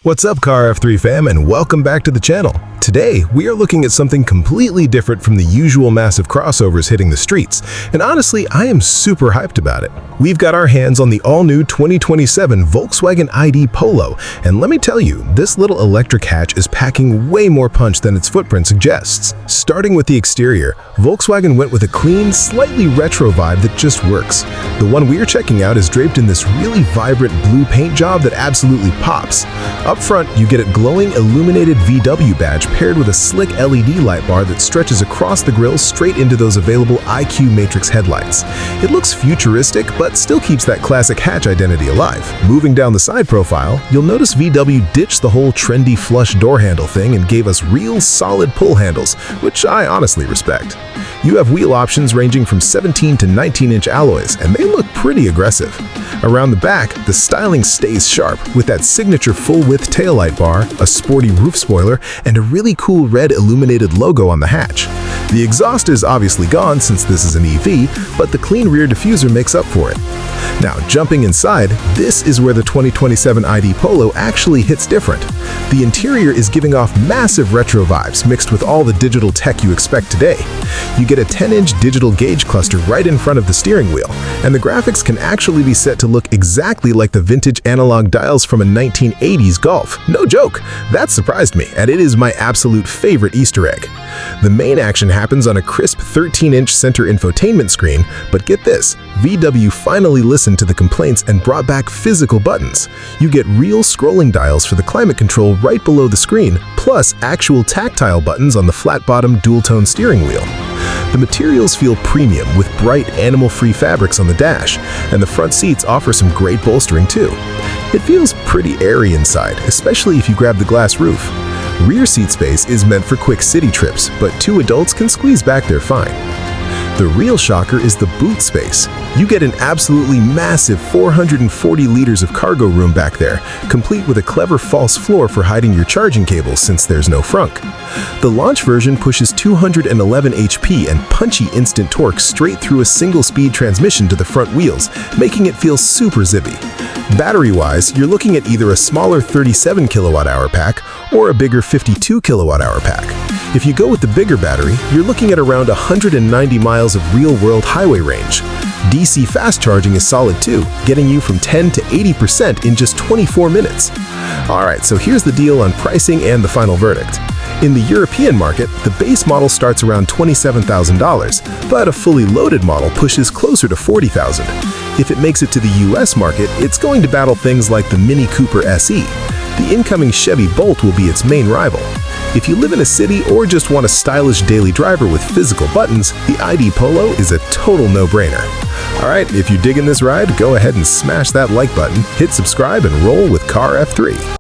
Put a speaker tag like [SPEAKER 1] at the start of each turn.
[SPEAKER 1] What's up, CarRev3 Fam, and welcome back to the channel. Today, we are looking at something completely different from the usual massive crossovers hitting the streets, and honestly, I am super hyped about it. We've got our hands on the all-new 2027 Volkswagen ID Polo, and let me tell you, this little electric hatch is packing way more punch than its footprint suggests. Starting with the exterior, Volkswagen went with a clean, slightly retro vibe that just works. The one we're checking out is draped in this really vibrant blue paint job that absolutely pops. Up front, you get a glowing illuminated VW badge paired with a slick LED light bar that stretches across the grille straight into those available IQ Matrix headlights. It looks futuristic, but still keeps that classic hatch identity alive. Moving down the side profile, you'll notice VW ditched the whole trendy flush door handle thing and gave us real solid pull handles, which I honestly respect. You have wheel options ranging from 17 to 19-inch alloys, and they look pretty aggressive. Around the back, the styling stays sharp with that signature full-width taillight bar, a sporty roof spoiler, and a really cool red illuminated logo on the hatch. The exhaust is obviously gone since this is an EV, but the clean rear diffuser makes up for it. Now, jumping inside, this is where the 2027 ID Polo actually hits different. The interior is giving off massive retro vibes mixed with all the digital tech you expect today. You get a 10-inch digital gauge cluster right in front of the steering wheel, and the graphics can actually be set to look exactly like the vintage analog dials from a 1980s Golf. No joke! That surprised me, and it is my absolute favorite Easter egg. The main action happens on a crisp 13-inch center infotainment screen, but get this, VW finally listened to the complaints and brought back physical buttons. You get real scrolling dials for the climate control right below the screen, plus actual tactile buttons on the flat-bottom dual-tone steering wheel. The materials feel premium with bright animal-free fabrics on the dash, and the front seats offer some great bolstering too. It feels pretty airy inside, especially if you grab the glass roof. Rear seat space is meant for quick city trips, but two adults can squeeze back there fine. The real shocker is the boot space. You get an absolutely massive 440 liters of cargo room back there, complete with a clever false floor for hiding your charging cables since there's no frunk. The launch version pushes 211 HP and punchy instant torque straight through a single-speed transmission to the front wheels, making it feel super zippy. Battery-wise, you're looking at either a smaller 37 kWh pack or a bigger 52 kWh pack. If you go with the bigger battery, you're looking at around 190 miles of real-world highway range. DC fast charging is solid too, getting you from 10 to 80% in just 24 minutes. Alright, so here's the deal on pricing and the final verdict. In the European market, the base model starts around $27,000, but a fully loaded model pushes closer to $40,000. If it makes it to the US market, it's going to battle things like the Mini Cooper SE. The incoming Chevy Bolt will be its main rival. If you live in a city or just want a stylish daily driver with physical buttons, the ID Polo is a total no-brainer. Alright, if you're digging this ride, go ahead and smash that like button, hit subscribe, and roll with CarRev3.